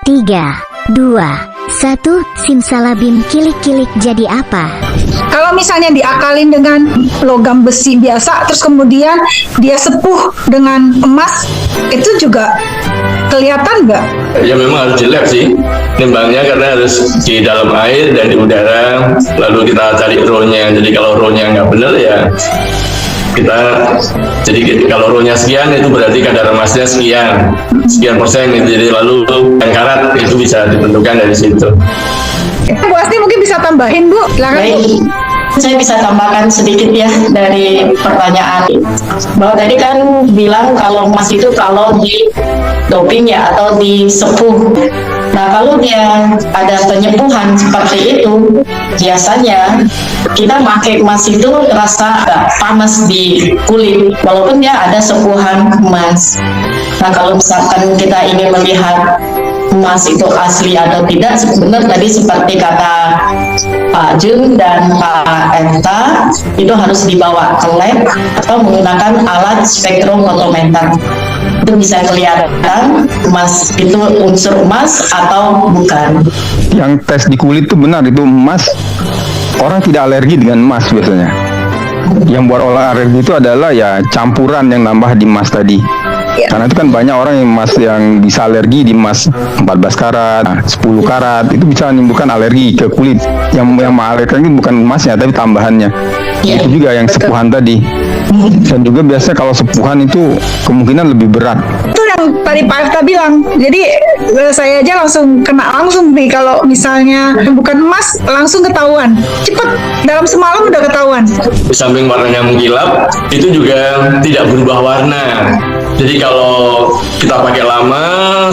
3, 2, 1, simsalabim, kilik-kilik jadi apa? Kalau misalnya diakalin dengan logam besi biasa, terus kemudian dia sepuh dengan emas, itu juga kelihatan nggak? Ya memang harus di lab sih nimbangnya, karena harus di dalam air dan di udara, lalu kita cari row-nya. Jadi kalau row-nya nggak benar ya kita, jadi kalau row-nya sekian itu berarti kadar emasnya sekian persen gitu. Jadi lalu yang karat itu bisa ditentukan dari situ. Bu Asti mungkin bisa tambahin, Bu. Silakan, Bu. Baik, saya bisa tambahkan sedikit ya dari pertanyaan. Bahwa tadi kan bilang kalau emas itu kalau di doping ya, atau disepuh. Nah, kalau dia ada penyepuhan seperti itu, biasanya kita pakai emas itu rasa agak panas di kulit, walaupun dia ada sepuhan emas. Nah, kalau misalkan kita ingin melihat emas itu asli atau tidak, sebenarnya tadi seperti kata Pak Jun dan Pak Enta, itu harus dibawa ke lab atau menggunakan alat spektrofotometer. Itu bisa kelihatan emas itu unsur emas atau bukan. Yang tes di kulit itu benar, itu emas. Orang tidak alergi dengan emas biasanya. Yang buat orang alergi itu adalah ya campuran yang nambah di emas tadi. Karena itu kan banyak orang yang emas yang bisa alergi di emas 14 karat, 10 karat, itu bisa menimbulkan alergi ke kulit. Yang mengalergikan itu bukan emasnya tapi tambahannya. Itu juga yang sepuhan tadi. Dan juga biasanya kalau sepuhan itu kemungkinan lebih berat. Itu yang tadi Pak Efta bilang. Jadi saya aja langsung kena langsung nih, kalau misalnya bukan emas langsung ketahuan. Cepet, dalam semalam udah ketahuan. Di samping warnanya mengkilap, itu juga tidak berubah warna. Jadi kalau kita pakai lama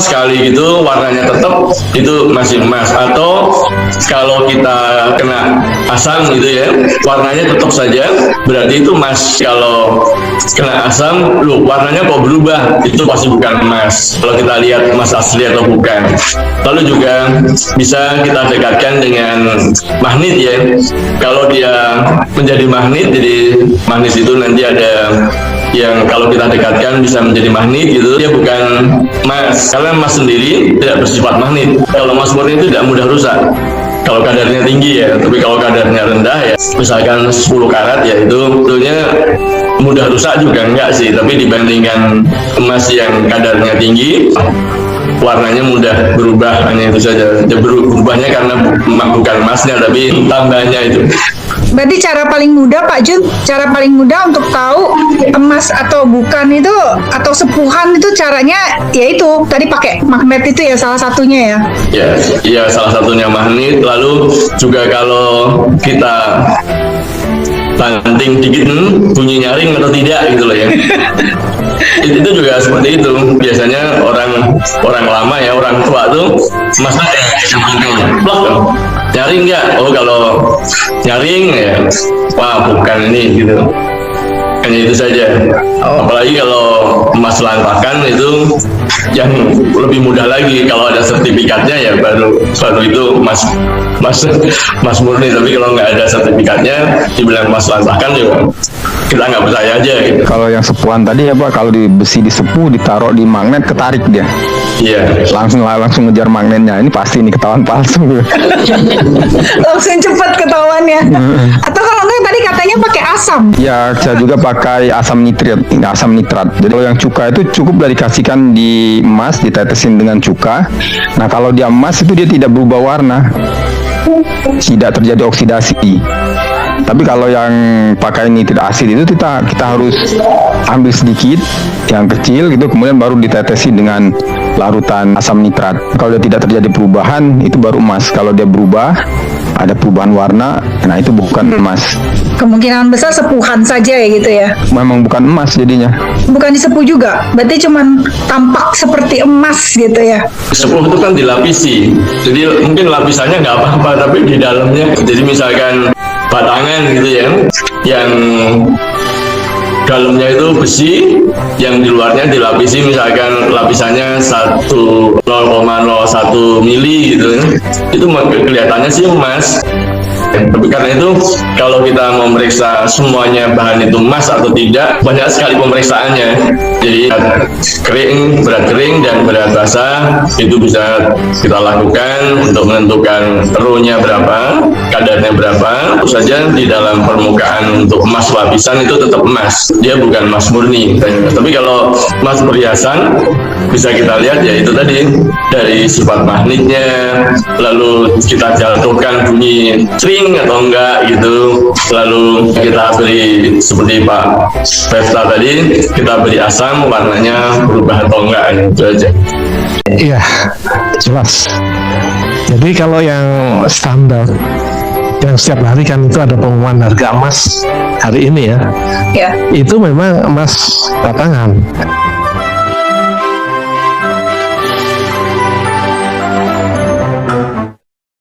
sekali gitu, warnanya tetap itu masih emas. Atau kalau kita kena asam gitu ya, warnanya tetap saja, berarti itu emas. Kalau kena asam, loh warnanya kok berubah, itu pasti bukan emas. Kalau kita lihat emas asli atau bukan. Lalu juga bisa kita dekatkan dengan magnet ya. Kalau dia menjadi magnet, jadi magnet itu nanti ada yang kalau kita dekatkan bisa menjadi magnet gitu, dia bukan emas, karena emas sendiri tidak bersifat magnet. Kalau emas murni itu tidak mudah rusak kalau kadarnya tinggi ya, tapi kalau kadarnya rendah ya, misalkan 10 karat ya, itu sebetulnya mudah rusak juga enggak sih, tapi dibandingkan emas yang kadarnya tinggi, warnanya mudah berubah, hanya itu saja. Berubahnya karena bukan emasnya tapi tambahnya itu. Berarti cara paling mudah, Pak Jun, cara paling mudah untuk tahu emas atau bukan itu, atau sepuhan itu, caranya yaitu tadi pakai magnet itu ya, salah satunya ya. Ya, salah satunya magnet. Lalu juga kalau kita banting dikit bunyi nyaring atau tidak gitu loh ya. Itu juga seperti itu. Biasanya orang lama ya, orang tua tuh emasnya blok nyaring nggak? Oh kalau nyaring ya, wah bukan ini gitu. Hanya itu saja. Apalagi kalau emas lantakan itu yang lebih mudah lagi. Kalau ada sertifikatnya ya baru itu emas murni. Tapi kalau nggak ada sertifikatnya, dibilang emas lantakan juga kita nggak percaya aja gitu. Kalau yang sepuhan tadi ya Pak, kalau di besi disepuh, ditaruh di magnet, ketarik dia. Iya. Langsung ngejar magnetnya. Ini pasti ini ketahuan palsu. Langsung cepat ketahuannya. Atau kalau enggak tadi katanya pakai asam. Ya, saya juga pakai asam nitrat. Jadi kalau yang cuka itu cukup dikasihkan di emas, ditetesin dengan cuka. Nah, kalau dia emas itu dia tidak berubah warna. Tidak terjadi oksidasi. Tapi kalau yang pakai nitrit asid itu kita harus ambil sedikit yang kecil gitu, kemudian baru ditetesi dengan larutan asam nitrat. Kalau dia tidak terjadi perubahan, itu baru emas. Kalau dia berubah, ada perubahan warna, nah itu bukan emas. Kemungkinan besar sepuhan saja ya gitu ya. Memang bukan emas jadinya. Bukan disepuh juga, berarti cuman tampak seperti emas gitu ya. Sepuh itu kan dilapisi, jadi mungkin lapisannya nggak apa-apa, tapi di dalamnya, jadi misalkan batangan gitu ya, yang dalamnya itu besi, yang di luarnya dilapisi misalkan lapisannya 0,01 mili gitu, itu kelihatannya sih emas. Karena itu kalau kita memeriksa semuanya bahan itu emas atau tidak, banyak sekali pemeriksaannya. Jadi kering, berat kering dan berat basah itu bisa kita lakukan untuk menentukan RU-nya berapa, kadarnya berapa. Tentu saja di dalam permukaan untuk emas lapisan itu tetap emas, dia bukan emas murni. Tapi kalau emas perhiasan bisa kita lihat ya itu tadi dari sifat magnetnya, lalu kita jatuhkan bunyi string atau enggak gitu, lalu kita beri seperti Pak Pesta tadi, kita beri asam warnanya berubah atau enggak, itu aja. Iya, jelas. Jadi kalau yang standar yang setiap hari kan itu ada pengumuman harga emas hari ini ya, Ya. itu memang emas batangan.